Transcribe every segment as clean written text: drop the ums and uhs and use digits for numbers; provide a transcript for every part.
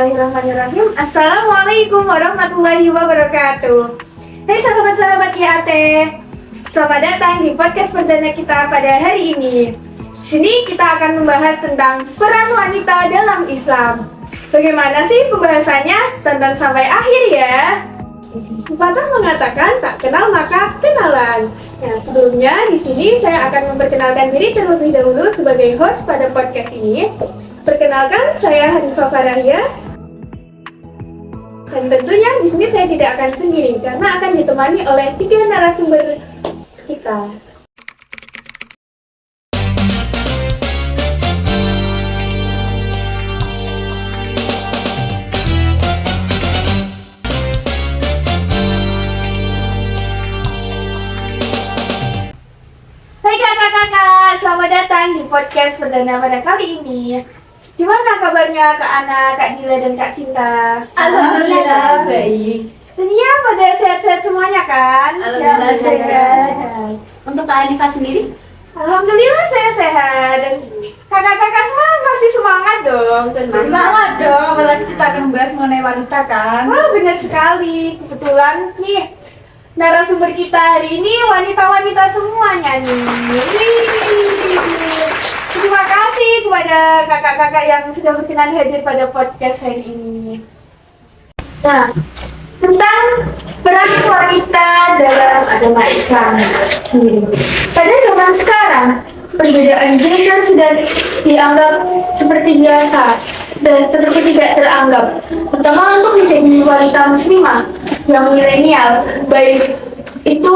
Bismillahirrahmanirrahim. Assalamualaikum warahmatullahi wabarakatuh. Hai sahabat-sahabat IAT, selamat datang di podcast perdana kita pada hari ini. Di sini kita akan membahas tentang peran wanita dalam Islam. Bagaimana sih pembahasannya? Tonton sampai akhir ya. Pepatah mengatakan tak kenal maka kenalan. Nah, sebelumnya di sini saya akan memperkenalkan diri terlebih dahulu sebagai host pada podcast ini. Perkenalkan, saya Hanifah Farahia. Dan tentunya di sini saya tidak akan sendiri karena akan ditemani oleh 3 narasumber kita. Hai kakak-kakak, selamat datang di podcast perdana pada kali ini. Gimana kabarnya Kak Ana, Kak Dila, dan Kak Sinta? Alhamdulillah baik. Dunia pada sehat-sehat semuanya kan? Alhamdulillah sehat. Untuk Kak Hanifah sendiri? Alhamdulillah saya sehat. Dan kakak-kakak semua masih semangat dong tentunya. Semangat dong, apalagi kita akan membahas mengenai wanita kan? Wah, benar sekali. Kebetulan nih narasumber kita hari ini wanita-wanita semuanya nih. Terima kasih kepada kakak-kakak yang sudah berkenan hadir pada podcast hari ini. Nah, tentang peran wanita dalam agama Islam. Pada zaman sekarang, perbedaan gender sudah dianggap seperti biasa dan seperti tidak teranggap. Pertama, untuk menjadi wanita muslimah yang milenial, baik itu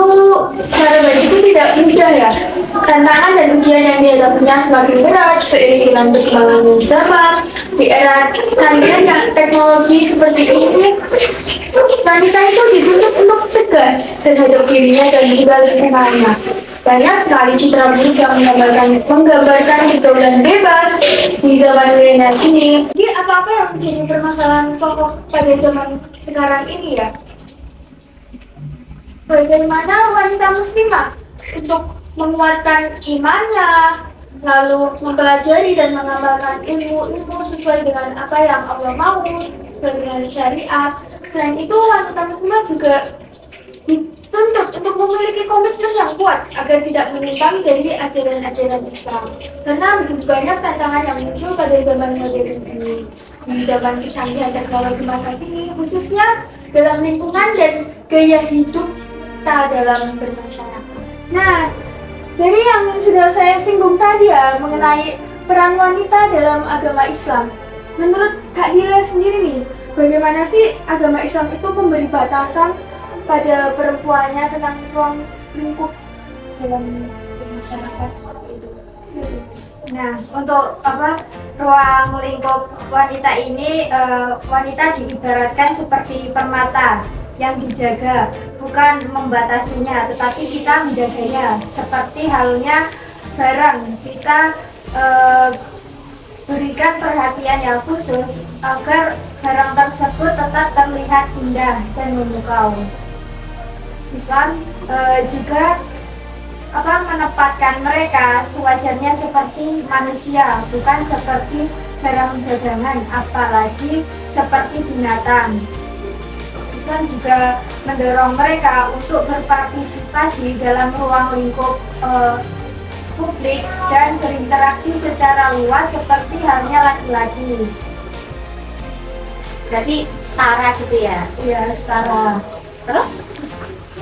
secara baik itu tidak mudah ya. Tantangan dan ujian yang dihadapinya semakin berat seiring dengan perkembangan zaman. Di era canggihnya teknologi seperti ini, wanita itu dituntut untuk tegas terhadap dirinya dan juga lingkungannya. Banyak sekali citra buruk yang menggambarkan pergaulan bebas di zaman milenial ini. Jadi apa-apa yang menjadi permasalahan pokok pada zaman sekarang ini ya? Bagaimana wanita muslimah untuk menguatkan imannya, lalu mempelajari dan mengamalkan ilmu sesuai dengan apa yang Allah mau, sesuai dengan syariat. Selain itu, wanita muslimah juga dituntut untuk memiliki komitmen yang kuat agar tidak menyimpang dari ajaran-ajaran Islam. Karena begitu banyak tantangan yang muncul pada zaman modern ini, di zaman kecanggihan teknologi masa kini, khususnya dalam lingkungan dan gaya hidup kita dalam bermasyarakat. Nah, dari yang sudah saya singgung tadi ya mengenai peran wanita dalam agama Islam, menurut Kak Dila sendiri nih, bagaimana sih agama Islam itu memberi batasan pada perempuannya tentang ruang lingkup dalam masyarakat seperti itu? Nah, untuk ruang lingkup wanita ini, wanita diibaratkan seperti permata yang dijaga, bukan membatasinya, tetapi kita menjaganya. Seperti halnya barang, kita berikan perhatian yang khusus agar barang tersebut tetap terlihat indah dan memukau. Islam juga menempatkan mereka sewajarnya seperti manusia, bukan seperti barang dagangan, apalagi seperti binatang. Islam juga mendorong mereka untuk berpartisipasi dalam ruang lingkup publik dan berinteraksi secara luas seperti halnya laki-laki. Berarti setara gitu ya? Iya, setara. Terus?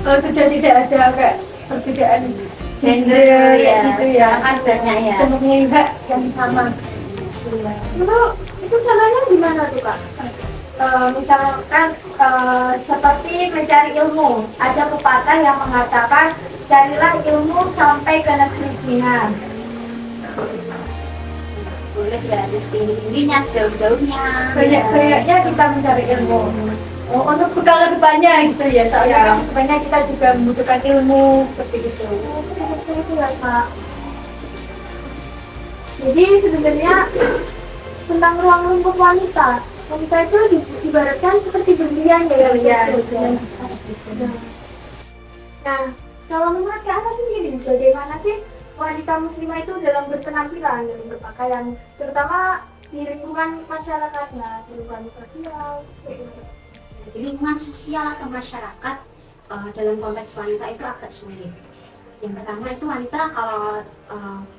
Kalau sudah tidak ada kayak perbedaan Gender ya, gitu ya, sekarang kan banyak ya. mempunyai hak yang sama. Itu caranya gimana tuh Kak? Misalkan seperti mencari ilmu, ada pepatah yang mengatakan carilah ilmu sampai ke negeri Cina. Boleh ya, ada setinggi-tingginya, sejauh-jauhnya. Banyak-banyaknya kita mencari ilmu untuk bekal kedepannya gitu ya, soalnya kan kedepannya kita juga membutuhkan ilmu seperti itu. Itu ya Kak. Jadi sebenarnya tentang ruang lingkup wanita itu diibaratkan seperti berlian ya. Nah, kalau menurut Kak Ana sendiri, bagaimana sih wanita muslimah itu dalam berpenampilan, dalam berpakaian, terutama di lingkungan masyarakatnya, di lingkungan sosial, kayak gitu. Jadi lingkungan sosial atau masyarakat dalam konteks wanita itu agak sulit. Yang pertama itu wanita kalau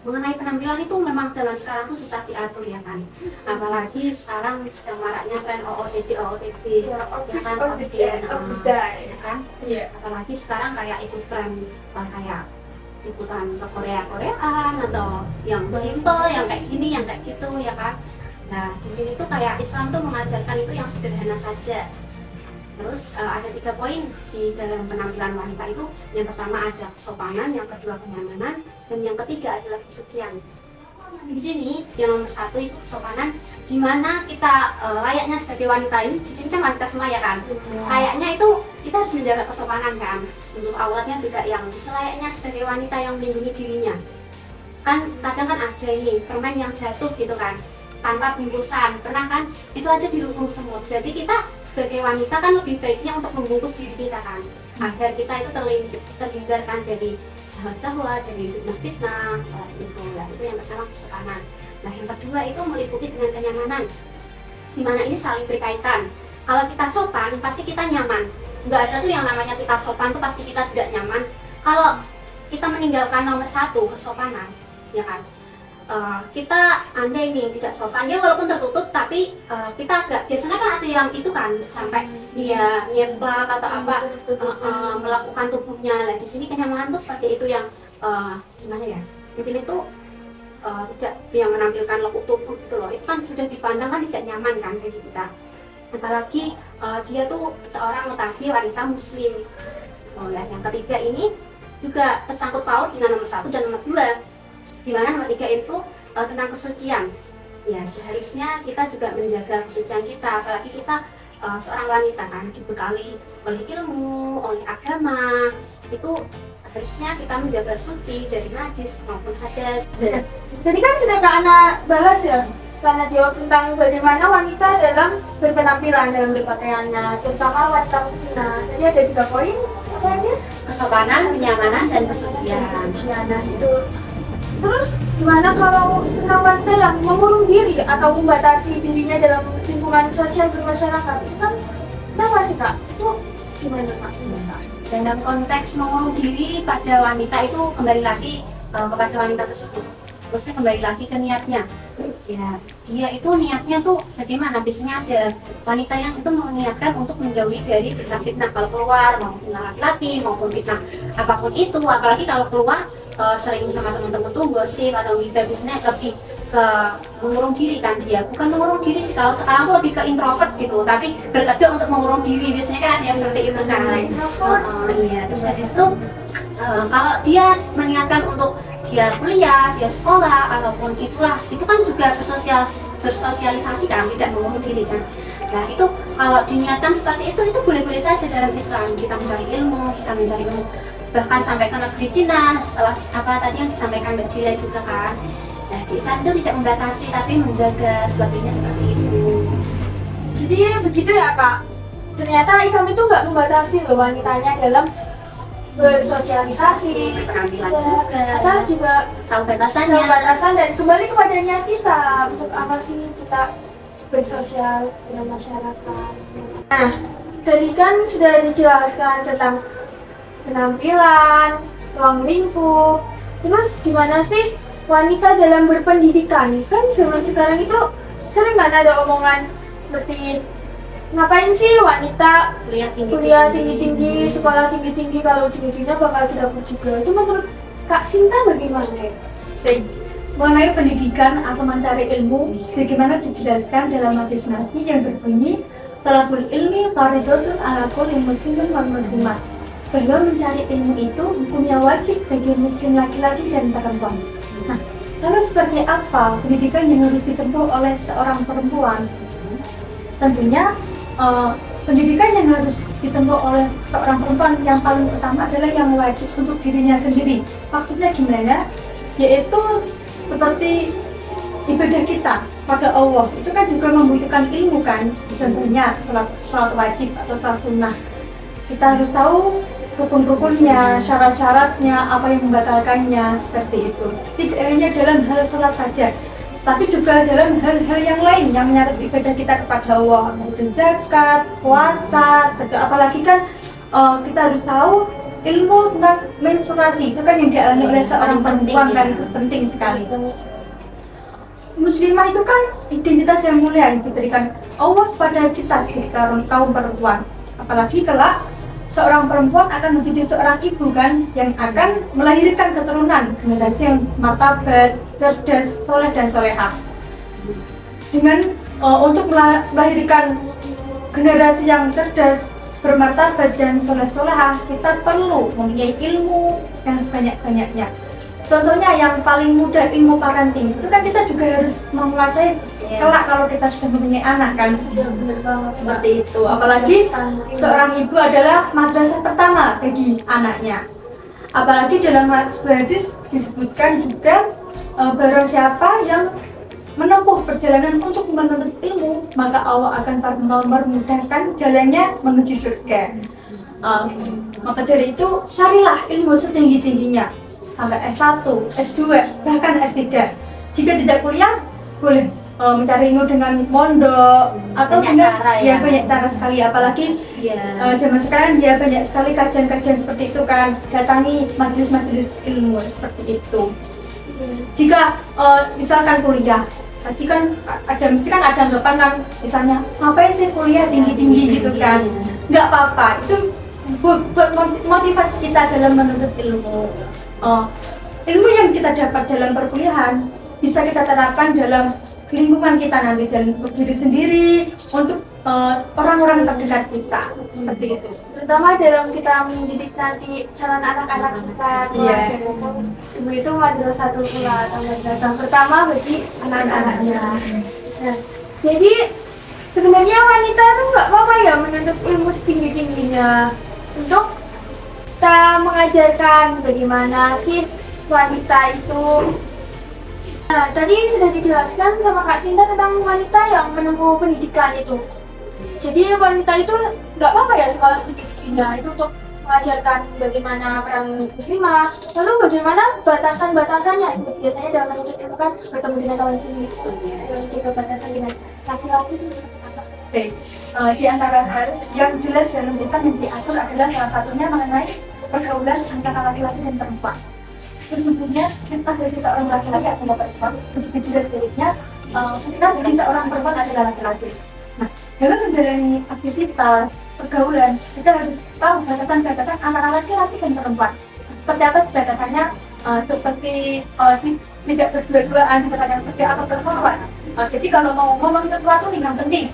mengenai penampilan itu memang zaman sekarang tuh susah diatur ya kan. Apalagi sekarang sedang maraknya tren OOTD Ya, ya kan, ya kan. Iya. Apalagi sekarang kayak ikut tren kayak ikutan ke Koreaan atau yang simple, yang kayak gini, yang kayak gitu ya kan. Nah di sini tuh kayak Islam tuh mengajarkan itu yang sederhana saja. Terus ada 3 poin di dalam penampilan wanita itu. Yang pertama ada kesopanan, yang kedua kenyamanan, dan yang ketiga adalah kesucian. Di sini yang nomor 1 itu kesopanan, di mana kita layaknya sebagai wanita ini, di sini kan wanita semua ya kan. Layaknya itu kita harus menjaga kesopanan kan. Untuk auratnya juga yang selayaknya sebagai wanita yang melindungi dirinya. Kan kadang kan ada ini permen yang jatuh gitu kan, tanpa bungkusan, pernah kan? Itu aja dirubung semut. Jadi kita sebagai wanita kan lebih baiknya untuk membungkus diri kita kan, agar kita itu terhindarkan dari syahwat-syahwat, dari fitnah-fitnah, itu. Nah, itu yang pertama kesopanan. Nah, yang kedua itu meliputi dengan kenyamanan, dimana ini saling berkaitan. Kalau kita sopan, pasti kita nyaman. Nggak ada tuh yang namanya kita sopan tuh pasti kita tidak nyaman. Kalau kita meninggalkan nomor 1 kesopanan, ya kan? Kita andai ini tidak sopan, dia walaupun tertutup tapi kita agak, biasanya kan ada yang itu kan sampai dia nyeplak atau apa melakukan tubuhnya. Nah di sini kenyamanan tuh seperti itu yang gimana ya, intinya itu tidak yang menampilkan lekuk tubuh gitu loh. Itu kan sudah dipandang kan tidak nyaman kan bagi kita, apalagi dia tuh seorang lelaki wanita muslim. Nah yang ketiga ini juga tersangkut paut dengan nomor 1 dan nomor 2, di mana nomor 3 itu tentang kesucian. Ya seharusnya kita juga menjaga kesucian kita, apalagi kita seorang wanita kan dibekali oleh ilmu, oleh agama. Itu harusnya kita menjaga suci dari najis maupun hadas. Jadi kan sudah Kak Ana bahas ya, karena jawab tentang bagaimana wanita dalam berpenampilan, dalam berpakaiannya, terutama wanita muslimah. Jadi ada 3 poin, apa aja? Kesopanan, kenyamanan, dan kesucian. Nah itu. Terus gimana kalau tentang wanita yang mengurung diri atau membatasi dirinya dalam lingkungan sosial bermasyarakat? Itu kan kenapa sih Kak? Itu gimana Kak? Dalam konteks mengurung diri pada wanita itu kembali lagi kepada wanita tersebut. Terusnya kembali lagi ke niatnya. Ya, dia itu niatnya tuh bagaimana? Biasanya ada wanita yang itu meniatkan untuk menjauhi dari fitnah-fitnah kalau keluar, mau fitnah laki-laki maupun fitnah apapun itu. Apalagi kalau keluar sering sama teman-teman tuh gosip atau gitu, biasanya lebih ke mengurung diri kan dia. Bukan mengurung diri sih, kalau sekarang tuh lebih ke introvert gitu, tapi berkedok untuk mengurung diri, biasanya kan ya seperti itu kan. Iya, terus habis itu kalau dia meniatkan untuk dia kuliah, dia sekolah ataupun itulah, itu kan juga bersosialisasi kan, tidak mengurung diri kan. Nah itu kalau diniatkan seperti itu boleh-boleh saja dalam Islam. Kita mencari ilmu, bahkan sampai ke negeri Cina setelah apa tadi yang disampaikan Mbak Dila juga kan. Nah di Islam itu tidak membatasi tapi menjaga sebagainya seperti itu. Jadi begitu ya Kak? Ternyata Islam itu nggak membatasi loh wanitanya dalam bersosialisasi, Penampilan ya, juga, asal juga tahu batasannya. tahu batasan dan kembali kepada niat kita untuk apa sih kita bersosial dengan masyarakat. Nah, tadi kan sudah dijelaskan tentang penampilan, ruang lingkup. Terus gimana sih wanita dalam berpendidikan? Kan zaman sekarang itu sering kan ada omongan seperti ngapain sih wanita kuliah tinggi-tinggi, sekolah tinggi-tinggi kalau ujung-ujungnya bakal dapur juga. Itu menurut Kak Sinta bagaimana ya? Baik, mengenai pendidikan atau mencari ilmu, sebagaimana dijelaskan dalam hadis Nabi yang berbunyi talabul ilmi fardhatun ala kulli muslimin wal muslimah, bahwa mencari ilmu itu hukumnya wajib bagi muslim laki-laki dan perempuan. Nah, lalu seperti apa pendidikan yang harus ditempuh oleh seorang perempuan? Tentunya pendidikan yang harus ditempuh oleh seorang perempuan yang paling utama adalah yang wajib untuk dirinya sendiri. Maksudnya gimana? Yaitu seperti ibadah kita pada Allah, itu kan juga membutuhkan ilmu kan. Contohnya sholat wajib atau sholat sunnah, kita harus tahu rukun-rukunnya, syarat-syaratnya, apa yang membatalkannya, seperti itu. Tidak hanya dalam hal sholat saja, tapi juga dalam hal-hal yang lain yang menyangkut ibadah kita kepada Allah, yaitu zakat, puasa, apalagi kan kita harus tahu ilmu tentang menstruasi itu kan yang dialami oleh seorang perempuan kan, itu penting sekali. Muslimah itu kan identitas yang mulia yang diberikan Allah pada kita sebagai kaum perempuan. Apalagi kelak seorang perempuan akan menjadi seorang ibu kan, yang akan melahirkan keturunan generasi yang martabat, cerdas, soleh dan solehah. Dengan untuk melahirkan generasi yang cerdas, bermartabat dan soleh-solehah, kita perlu mempunyai ilmu yang sebanyak-banyaknya. Contohnya yang paling mudah, ilmu parenting. Itu kan kita juga harus menguasai kelak kalau kita sudah mempunyai anak kan. Seperti itu. Apalagi seorang ibu adalah madrasah pertama bagi anaknya. Apalagi dalam sebuah hadis disebutkan juga barang siapa yang menempuh perjalanan untuk menuntut ilmu, maka Allah akan memudahkan jalannya menuju surga. Maka dari itu carilah ilmu setinggi-tingginya sampai S1, S2, bahkan S3. Jika tidak kuliah, boleh mencari ilmu dengan mondok atau Banyak dengan cara ya. banyak cara sekali. Apalagi zaman sekarang ya banyak sekali kajian-kajian seperti itu kan. Datangi majelis-majelis ilmu seperti itu. Jika misalkan kuliah, tadi kan mesti kan ada anggapan kan, misalnya ngapain sih kuliah tinggi-tinggi gitu kan. Nggak apa-apa, itu buat motivasi kita dalam menuntut ilmu. Ilmu yang kita dapat dalam perkuliahan bisa kita terapkan dalam lingkungan kita nanti, dan untuk diri sendiri, untuk orang-orang terdekat kita, seperti itu. Terutama dalam kita mendidik nanti calon anak-anak kita. Iya. Ilmu itu adalah satu pula atau madrasah pertama bagi anak-anaknya. Nah, jadi sebenarnya wanita itu nggak apa-apa ya menuntut ilmu setinggi-tingginya untuk kita mengajarkan bagaimana sih wanita itu. Nah, tadi sudah dijelaskan sama Kak Sinta tentang wanita yang menempuh pendidikan itu. Jadi wanita itu nggak apa-apa ya sekolah sedikit-sedikitnya, itu untuk mengajarkan bagaimana peran muslimah. Lalu bagaimana batasan-batasannya? Biasanya dalam menuntut ilmu kan bertemu dengan lawan jenis, menjaga batasan dengan laki-laki itu seperti apa? Oke, di antara hal yang jelas dalam Islam yang diatur adalah salah satunya mengenai pergaulan antara laki-laki dan perempuan. Sesungguhnya kita bagi seorang laki-laki atau perempuan, begitu juga sebaliknya kita bagi seorang perempuan adalah laki-laki. Nah, dalam menjalani aktivitas pergaulan, kita harus tahu batasan-batasan antara laki-laki dan perempuan. Seperti apa batasannya? Seperti tidak berdua-duaan terhadap seperti apa perempuan. Jadi kalau mau ngomong sesuatu yang penting,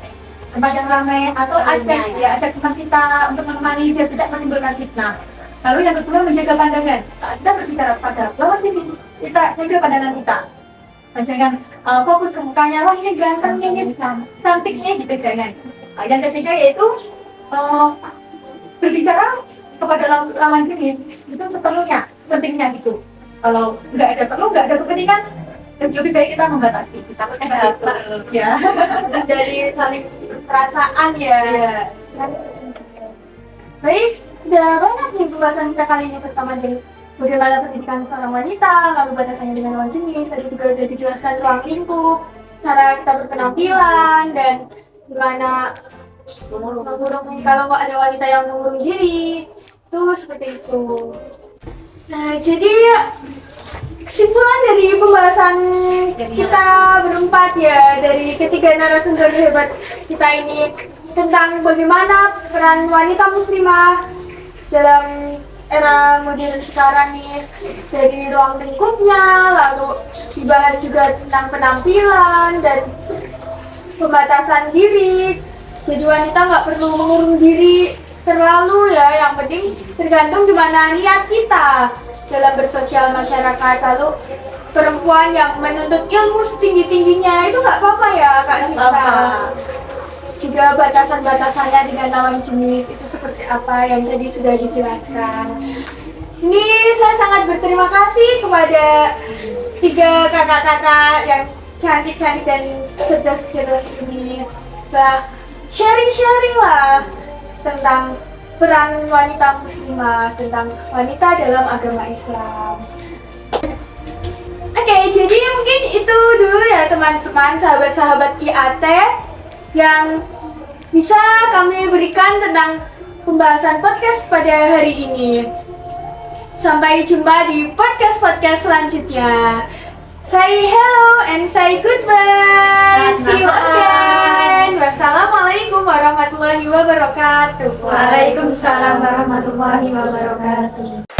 tempat yang ramai atau ajak teman kita untuk menemani biar tidak menimbulkan fitnah. Lalu yang kedua, menjaga pandangan. Saat kita berbicara pada lawan jenis, kita jaga pandangan kita. Jangan fokus ke mukanya, wah ini ganteng, ini cantiknya gitu, jangan. Yang ketiga yaitu berbicara kepada lawan jenis itu seperlunya, sepentingnya gitu. Kalau nggak ada perlu, nggak ada kepentingan, lebih baik kita membatasi. Kita ya. Jadi saling perasaan ya. Baik, sudah banyak nih pembahasan kita kali ini, pertama dari bagaimana pendidikan seorang wanita, lalu batasannya dengan lawan jenis, tadi juga sudah dijelaskan ruang lingkup, cara kita berpenampilan, dan gimana mengurung kalau nggak ada wanita yang mengurung diri, itu seperti itu. Nah, jadi kesimpulan dari pembahasan kita berempat ya, dari ketiga narasumber hebat kita ini tentang bagaimana peran wanita muslimah dalam era modern sekarang nih, dari ruang lingkupnya, lalu dibahas juga tentang penampilan dan pembatasan diri. Jadi wanita nggak perlu mengurung diri terlalu ya, yang penting tergantung gimana niat kita dalam bersosial masyarakat. Lalu perempuan yang menuntut ilmu setinggi-tingginya itu nggak apa-apa ya Kak Sinta. Juga batasan-batasannya dengan lawan jenis itu seperti apa yang tadi sudah dijelaskan. Sini saya sangat berterima kasih kepada tiga kakak-kakak yang cantik-cantik dan cerdas-cerdas ini. Bah, sharing-sharing lah tentang peran wanita muslimah, tentang wanita dalam agama Islam. Oke, jadi mungkin itu dulu ya teman-teman, sahabat-sahabat IAT yang bisa kami berikan tentang pembahasan podcast pada hari ini. Sampai jumpa di podcast-podcast selanjutnya. Say hello and say goodbye. Selamat See you malam. again. Wassalamualaikum warahmatullahi wabarakatuh. Waalaikumsalam warahmatullahi wabarakatuh.